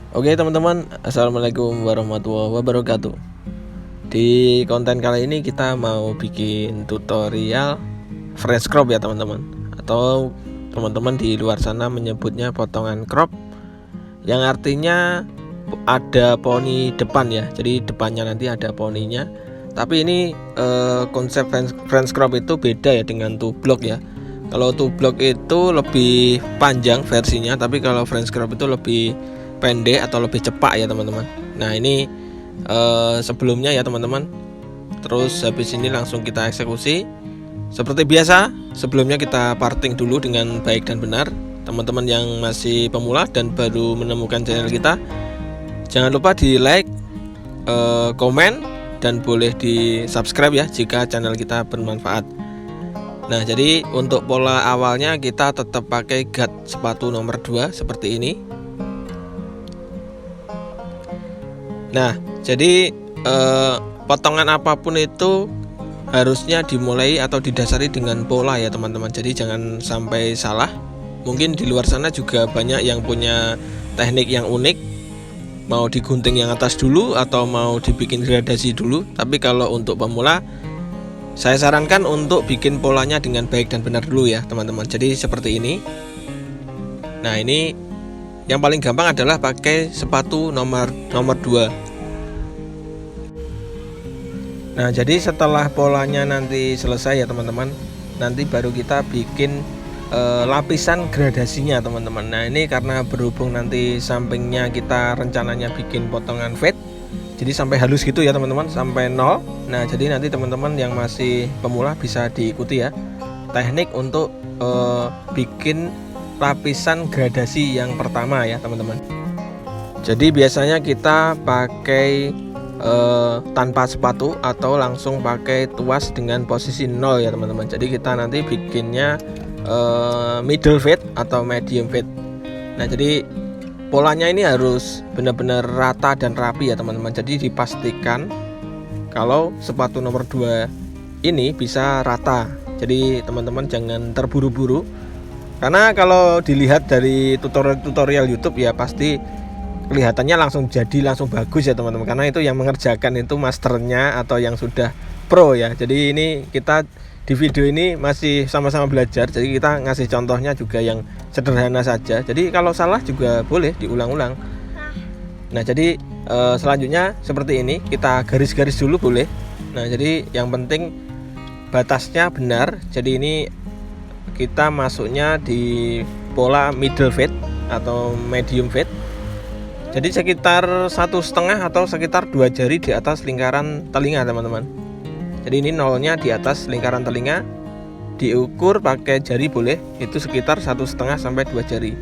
Oke teman-teman, assalamualaikum warahmatullahi wabarakatuh. Di konten kali ini kita mau bikin tutorial French crop ya teman-teman, atau teman-teman di luar sana menyebutnya potongan crop, yang artinya ada poni depan ya. Jadi depannya nanti ada poninya. Tapi ini konsep French crop itu beda ya dengan two block ya. Kalau two block itu lebih panjang versinya, tapi kalau French crop itu lebih pendek atau lebih cepat ya teman-teman. Nah ini sebelumnya ya teman-teman. Terus habis ini langsung kita eksekusi. Seperti biasa, sebelumnya kita parting dulu dengan baik dan benar. Teman-teman yang masih pemula dan baru menemukan channel kita, jangan lupa di like, komen, dan boleh di subscribe ya jika channel kita bermanfaat. Nah jadi untuk pola awalnya kita tetap pakai guard sepatu nomor 2 seperti ini. Nah jadi potongan apapun itu harusnya dimulai atau didasari dengan pola ya teman-teman. Jadi jangan sampai salah. Mungkin di luar sana juga banyak yang punya teknik yang unik, mau digunting yang atas dulu atau mau dibikin gradasi dulu. Tapi kalau untuk pemula, saya sarankan untuk bikin polanya dengan baik dan benar dulu ya teman-teman. Jadi seperti ini. Nah ini yang paling gampang adalah pakai sepatu nomor 2. Nah jadi setelah polanya nanti selesai ya teman-teman, nanti baru kita bikin lapisan gradasinya teman-teman. Nah ini karena berhubung nanti sampingnya kita rencananya bikin potongan fade, jadi sampai halus gitu ya teman-teman, sampai 0. Nah jadi nanti teman-teman yang masih pemula bisa diikuti ya teknik untuk bikin lapisan gradasi yang pertama ya teman-teman. Jadi biasanya kita pakai tanpa sepatu atau langsung pakai tuas dengan posisi 0 ya teman-teman. Jadi kita nanti bikinnya middle fade atau medium fade. Nah jadi polanya ini harus benar-benar rata dan rapi ya teman-teman. Jadi dipastikan kalau sepatu nomor 2 ini bisa rata. Jadi teman-teman jangan terburu-buru, karena kalau dilihat dari tutorial YouTube ya pasti kelihatannya langsung bagus ya teman-teman, karena itu yang mengerjakan itu masternya atau yang sudah pro ya. Jadi ini kita di video ini masih sama-sama belajar, jadi kita ngasih contohnya juga yang sederhana saja. Jadi kalau salah juga boleh diulang-ulang. Nah jadi selanjutnya seperti ini, kita garis-garis dulu boleh. Nah jadi yang penting batasnya benar. Jadi ini kita masuknya di pola middle fade atau medium fade. Jadi sekitar 1,5 atau sekitar 2 jari di atas lingkaran telinga teman-teman. Jadi ini nolnya di atas lingkaran telinga, diukur pakai jari boleh, itu sekitar 1,5 sampai 2 jari.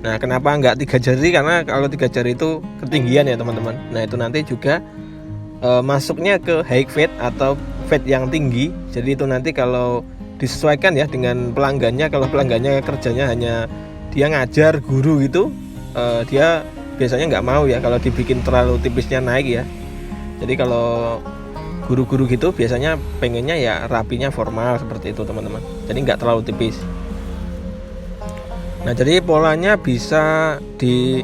Nah kenapa enggak 3 jari? Karena kalau 3 jari itu ketinggian ya teman-teman. Nah itu nanti juga masuknya ke high fade atau fade yang tinggi. Jadi itu nanti kalau disesuaikan ya dengan pelanggannya. Kalau pelanggannya kerjanya hanya dia ngajar guru gitu, dia biasanya nggak mau ya kalau dibikin terlalu tipisnya naik ya. Jadi kalau guru-guru gitu biasanya pengennya ya rapinya formal seperti itu teman-teman. Jadi nggak terlalu tipis. Nah jadi polanya bisa di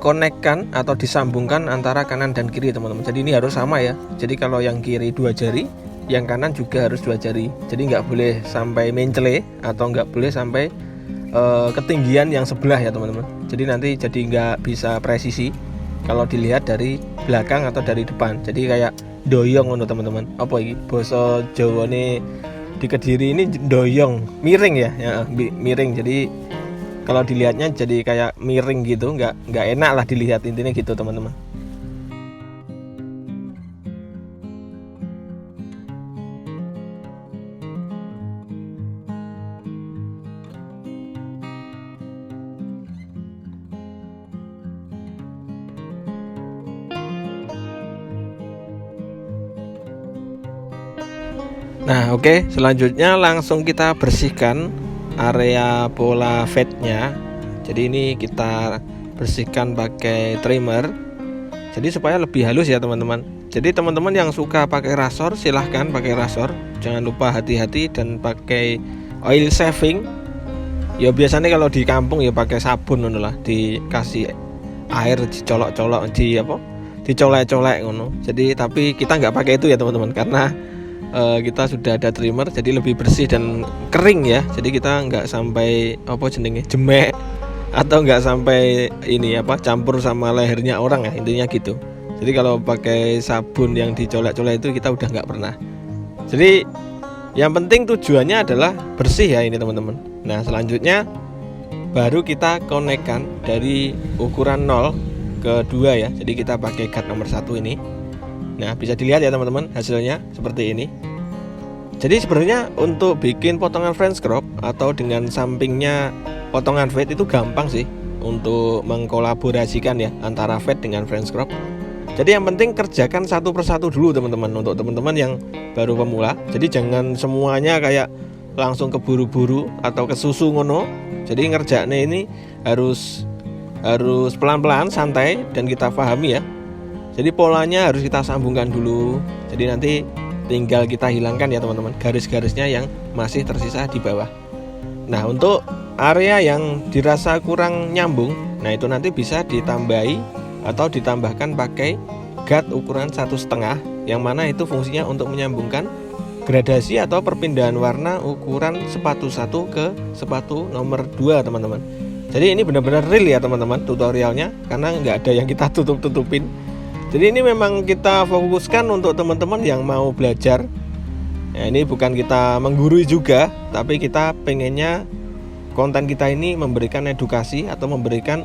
konekkan atau disambungkan antara kanan dan kiri teman-teman. Jadi ini harus sama ya. Jadi kalau yang kiri 2 jari, yang kanan juga harus 2 jari. Jadi nggak boleh sampai mencele atau nggak boleh sampai ketinggian yang sebelah ya teman-teman. Jadi nanti jadi nggak bisa presisi kalau dilihat dari belakang atau dari depan. Jadi kayak doyong untuk teman-teman. Apa ini basa Jawa nih di Kediri ini doyong, miring ya, miring. Jadi kalau dilihatnya jadi kayak miring gitu, nggak enak lah dilihat, intinya gitu teman-teman. Nah oke, selanjutnya langsung kita bersihkan area pola fade-nya. Jadi ini kita bersihkan pakai trimmer, jadi supaya lebih halus ya teman-teman. Jadi teman-teman yang suka pakai rasor silahkan pakai rasor, jangan lupa hati-hati dan pakai oil saving. Ya biasanya kalau di kampung ya pakai sabun lah, dikasih air dicolok-colok dicolek-colek ngono. Jadi tapi kita nggak pakai itu ya teman-teman, karena kita sudah ada trimmer jadi lebih bersih dan kering ya. Jadi kita nggak sampai jemek atau nggak sampai campur sama lehernya orang ya, intinya gitu. Jadi kalau pakai sabun yang dicolek-colek itu kita udah nggak pernah. Jadi yang penting tujuannya adalah bersih ya ini teman-teman. Nah selanjutnya baru kita konekkan dari ukuran 0 ke 2 ya. Jadi kita pakai gat nomor 1 ini. Nah bisa dilihat ya teman-teman, hasilnya seperti ini. Jadi sebenarnya untuk bikin potongan French crop atau dengan sampingnya potongan fade itu gampang sih untuk mengkolaborasikan ya antara fade dengan French crop. Jadi yang penting kerjakan satu persatu dulu teman-teman, untuk teman-teman yang baru pemula. Jadi jangan semuanya kayak langsung keburu-buru atau kesusu ngono. Jadi ngerjaknya ini harus pelan-pelan, santai, dan kita pahami ya. Jadi polanya harus kita sambungkan dulu. Jadi nanti tinggal kita hilangkan ya teman-teman garis-garisnya yang masih tersisa di bawah. Nah untuk area yang dirasa kurang nyambung, nah itu nanti bisa ditambahi atau ditambahkan pakai gat ukuran 1,5, yang mana itu fungsinya untuk menyambungkan gradasi atau perpindahan warna ukuran sepatu 1 ke sepatu nomor 2 teman-teman. Jadi ini benar-benar real ya teman-teman tutorialnya, karena nggak ada yang kita tutup-tutupin. Jadi ini memang kita fokuskan untuk teman-teman yang mau belajar. Ya, ini bukan kita menggurui juga, tapi kita pengennya konten kita ini memberikan edukasi atau memberikan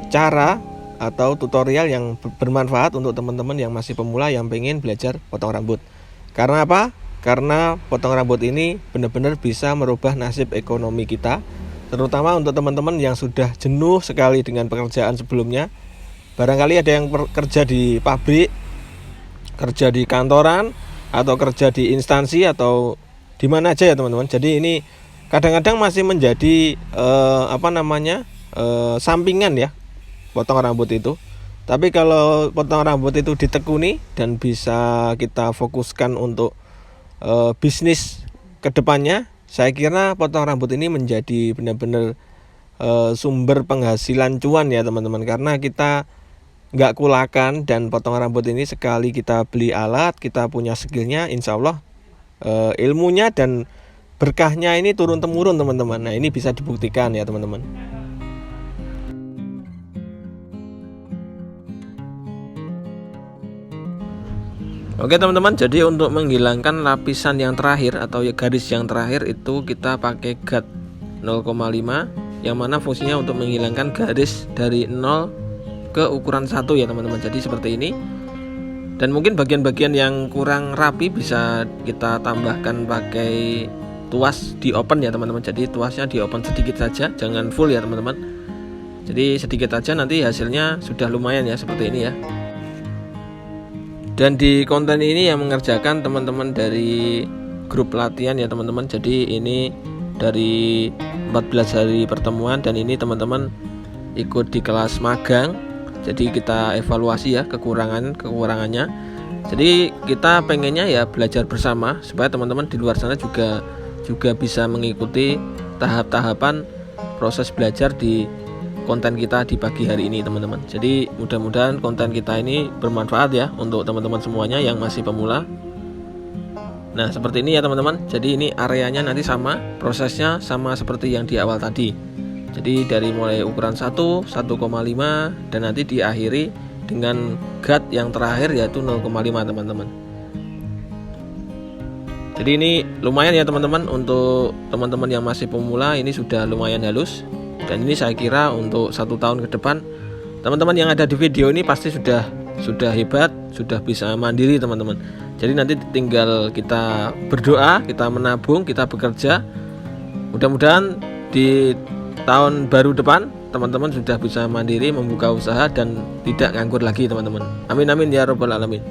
cara atau tutorial yang bermanfaat untuk teman-teman yang masih pemula yang pengen belajar potong rambut. Karena apa? Karena potong rambut ini benar-benar bisa merubah nasib ekonomi kita, terutama untuk teman-teman yang sudah jenuh sekali dengan pekerjaan sebelumnya. Barangkali ada yang kerja di pabrik, kerja di kantoran, atau kerja di instansi, atau di mana aja ya teman-teman. Jadi ini kadang-kadang masih menjadi sampingan ya potong rambut itu. Tapi kalau potong rambut itu ditekuni dan bisa kita fokuskan untuk bisnis kedepannya, saya kira potong rambut ini menjadi benar-benar sumber penghasilan cuan ya teman-teman. Karena kita nggak kulakan, dan potong rambut ini sekali kita beli alat, kita punya skillnya, insya Allah ilmunya dan berkahnya ini turun temurun teman-teman. Nah ini bisa dibuktikan ya teman-teman. Oke teman-teman, jadi untuk menghilangkan lapisan yang terakhir atau garis yang terakhir itu kita pakai gat 0,5, yang mana fungsinya untuk menghilangkan garis dari 0 ke ukuran 1 ya teman-teman. Jadi seperti ini. Dan mungkin bagian-bagian yang kurang rapi bisa kita tambahkan pakai tuas di open ya teman-teman. Jadi tuasnya di open sedikit saja, jangan full ya teman-teman. Jadi sedikit saja, nanti hasilnya sudah lumayan ya seperti ini ya. Dan di konten ini yang mengerjakan teman-teman dari grup latihan ya teman-teman. Jadi ini dari 14 hari pertemuan, dan ini teman-teman ikut di kelas magang. Jadi kita evaluasi ya kekurangannya. Jadi kita pengennya ya belajar bersama supaya teman-teman di luar sana juga bisa mengikuti tahap-tahapan proses belajar di konten kita di pagi hari ini teman-teman. Jadi mudah-mudahan konten kita ini bermanfaat ya untuk teman-teman semuanya yang masih pemula. Nah seperti ini ya teman-teman. Jadi ini areanya nanti sama, prosesnya sama seperti yang di awal tadi. Jadi dari mulai ukuran 1, 1,5, dan nanti diakhiri dengan gat yang terakhir yaitu 0,5 teman-teman. Jadi ini lumayan ya teman-teman, untuk teman-teman yang masih pemula ini sudah lumayan halus. Dan ini saya kira untuk 1 tahun ke depan teman-teman yang ada di video ini pasti sudah hebat, sudah bisa mandiri teman-teman. Jadi nanti tinggal kita berdoa, kita menabung, kita bekerja. Mudah-mudahan di tahun baru depan teman-teman sudah bisa mandiri, membuka usaha, dan tidak nganggur lagi teman-teman. Amin amin ya robbal alamin.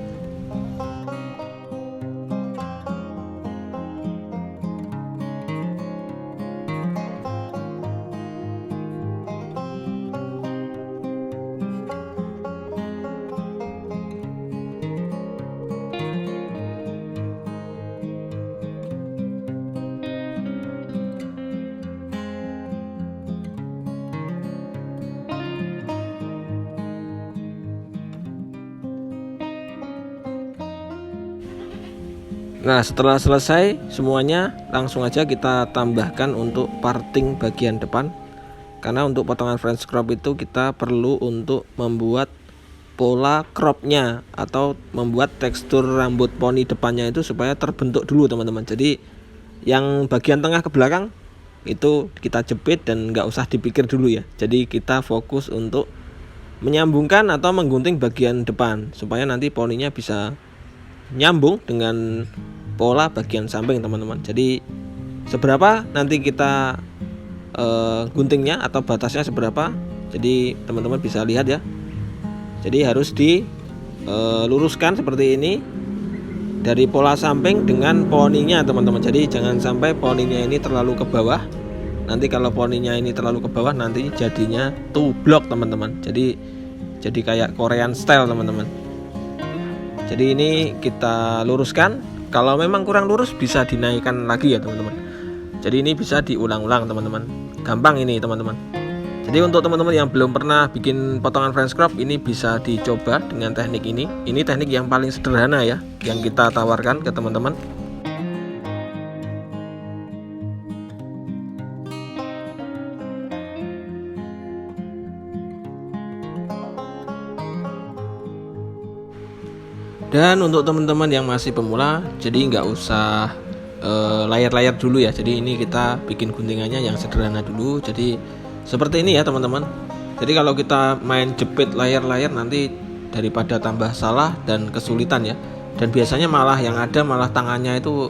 Nah, setelah selesai semuanya, langsung aja kita tambahkan untuk parting bagian depan. Karena untuk potongan French crop itu kita perlu untuk membuat pola cropnya atau membuat tekstur rambut poni depannya itu supaya terbentuk dulu teman-teman. Jadi yang bagian tengah ke belakang itu kita jepit dan nggak usah dipikir dulu ya. Jadi kita fokus untuk menyambungkan atau menggunting bagian depan supaya nanti poninya bisa nyambung dengan pola bagian samping teman-teman. Jadi seberapa nanti kita guntingnya atau batasnya seberapa, jadi teman-teman bisa lihat ya. Jadi harus diluruskan seperti ini dari pola samping dengan poninya teman-teman. Jadi jangan sampai poninya ini terlalu ke bawah. Nanti kalau poninya ini terlalu ke bawah nanti jadinya tublok teman-teman. Jadi kayak Korean style teman-teman. Jadi ini kita luruskan. Kalau memang kurang lurus bisa dinaikkan lagi ya teman-teman. Jadi ini bisa diulang-ulang teman-teman. Gampang ini teman-teman. Jadi untuk teman-teman yang belum pernah bikin potongan French crop, ini bisa dicoba dengan teknik ini. Ini teknik yang paling sederhana ya, yang kita tawarkan ke teman-teman. Dan untuk teman-teman yang masih pemula, jadi nggak usah layar-layar dulu ya. Jadi ini kita bikin guntingannya yang sederhana dulu. Jadi seperti ini ya teman-teman. Jadi kalau kita main jepit layar-layar nanti daripada tambah salah dan kesulitan ya. Dan biasanya malah yang ada malah tangannya itu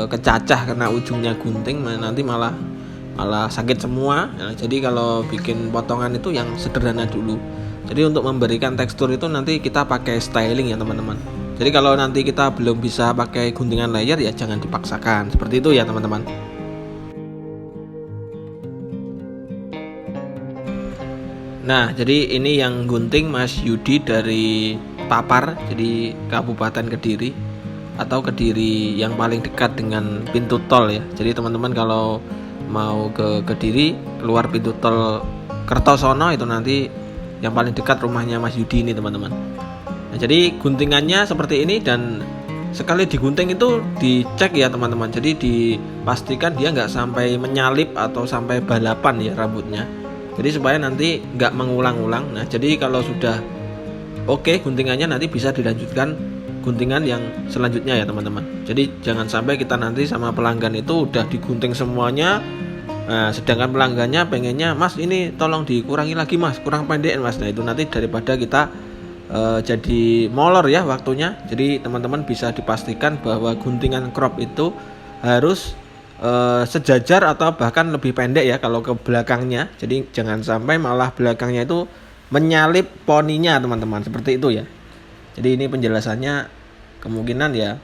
kecacah karena ujungnya gunting, nanti malah sakit semua. Nah, jadi kalau bikin potongan itu yang sederhana dulu. Jadi untuk memberikan tekstur itu nanti kita pakai styling ya teman-teman. Jadi kalau nanti kita belum bisa pakai guntingan layer ya jangan dipaksakan. Seperti itu ya teman-teman. Nah, jadi ini yang gunting Mas Yudi dari Papar, jadi Kabupaten Kediri atau Kediri yang paling dekat dengan pintu tol ya. Jadi teman-teman kalau mau ke Kediri keluar pintu tol Kertosono itu nanti yang paling dekat rumahnya Mas Yudi ini teman-teman. Nah, jadi guntingannya seperti ini dan sekali digunting itu dicek ya teman-teman. Jadi dipastikan dia nggak sampai menyalip atau sampai balapan ya rambutnya. Jadi supaya nanti nggak mengulang-ulang. Nah, jadi kalau sudah oke guntingannya nanti bisa dilanjutkan guntingan yang selanjutnya ya teman-teman. Jadi jangan sampai kita nanti sama pelanggan itu udah digunting semuanya. Nah, sedangkan pelanggannya pengennya, Mas ini tolong dikurangi lagi Mas, kurang pendek Mas. Nah itu nanti daripada kita jadi molor ya waktunya. Jadi teman-teman bisa dipastikan bahwa guntingan crop itu harus sejajar atau bahkan lebih pendek ya kalau ke belakangnya. Jadi jangan sampai malah belakangnya itu menyalip poninya teman-teman, seperti itu ya. Jadi ini penjelasannya kemungkinan ya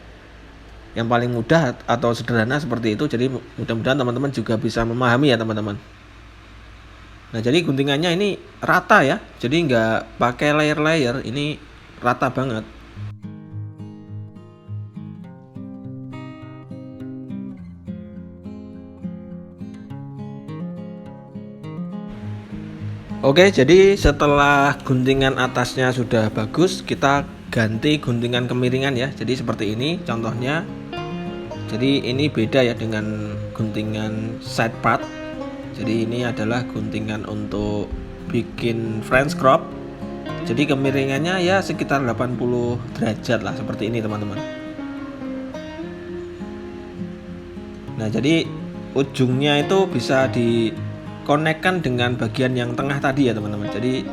yang paling mudah atau sederhana seperti itu. Jadi mudah-mudahan teman-teman juga bisa memahami ya teman-teman. Nah jadi guntingannya ini rata ya, jadi nggak pakai layer-layer, ini rata banget. Oke, jadi setelah guntingan atasnya sudah bagus, kita ganti guntingan kemiringan ya. Jadi seperti ini contohnya. Jadi ini beda ya dengan guntingan side part. Jadi ini adalah guntingan untuk bikin French crop. Jadi kemiringannya ya sekitar 80 derajat lah, seperti ini teman-teman. Nah jadi ujungnya itu bisa dikonekkan dengan bagian yang tengah tadi ya teman-teman. Jadi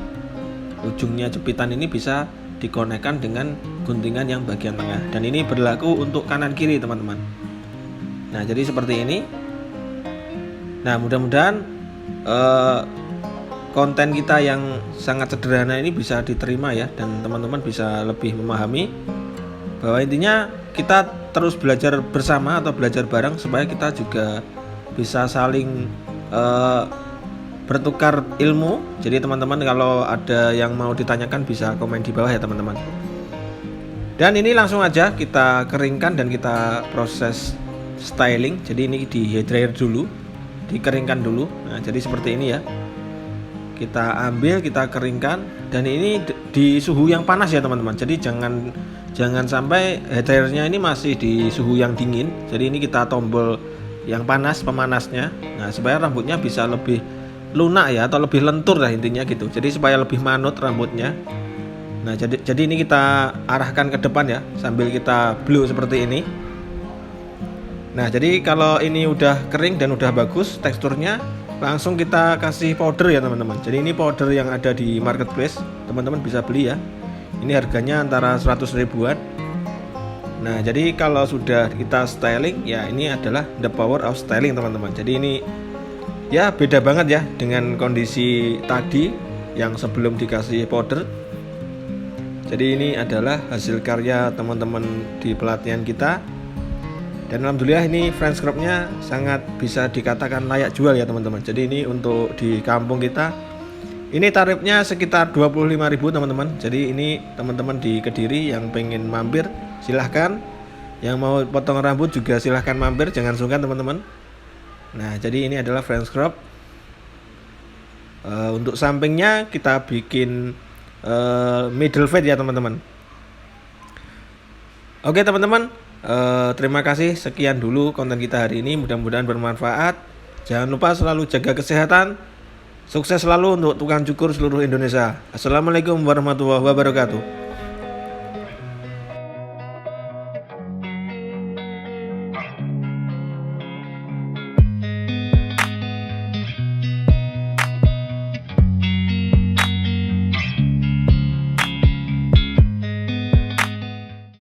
ujungnya jepitan ini bisa dikonekkan dengan guntingan yang bagian tengah. Dan ini berlaku untuk kanan kiri teman-teman. Nah jadi seperti ini. Nah mudah-mudahan konten kita yang sangat sederhana ini bisa diterima ya, dan teman-teman bisa lebih memahami bahwa intinya kita terus belajar bersama atau belajar bareng supaya kita juga bisa saling bertukar ilmu. Jadi teman-teman kalau ada yang mau ditanyakan bisa komen di bawah ya teman-teman. Dan ini langsung aja kita keringkan dan kita proses styling. Jadi ini di hair dryer dulu, dikeringkan dulu. Nah jadi seperti ini ya. kita ambil, kita keringkan, dan ini di suhu yang panas ya teman-teman. Jadi jangan sampai hair dryernya ini masih di suhu yang dingin. Jadi ini kita tombol yang panas, pemanasnya. Nah, supaya rambutnya bisa lebih lunak ya, atau lebih lentur lah intinya gitu. Jadi supaya lebih manut rambutnya. Nah, jadi ini kita arahkan ke depan ya, sambil kita blow seperti ini. Nah, jadi kalau ini udah kering dan udah bagus teksturnya, langsung kita kasih powder ya teman-teman. Jadi ini powder yang ada di marketplace, teman-teman bisa beli ya. Ini harganya antara 100 ribuan. Nah, jadi kalau sudah kita styling ya, ini adalah the power of styling teman-teman. Jadi ini ya beda banget ya dengan kondisi tadi yang sebelum dikasih powder. Jadi ini adalah hasil karya teman-teman di pelatihan kita. Dan alhamdulillah ini French crop-nya sangat bisa dikatakan layak jual ya teman-teman. Jadi ini untuk di kampung kita, ini tarifnya sekitar 25.000 teman-teman. Jadi ini teman-teman di Kediri yang pengen mampir silahkan. Yang mau potong rambut juga silahkan mampir, jangan sungkan teman-teman. Nah, jadi ini adalah French crop. Untuk sampingnya kita bikin middle fade ya teman-teman. Oke teman-teman, terima kasih, sekian dulu konten kita hari ini, mudah-mudahan bermanfaat. Jangan lupa selalu jaga kesehatan. Sukses selalu untuk tukang cukur seluruh Indonesia. Assalamualaikum warahmatullahi wabarakatuh.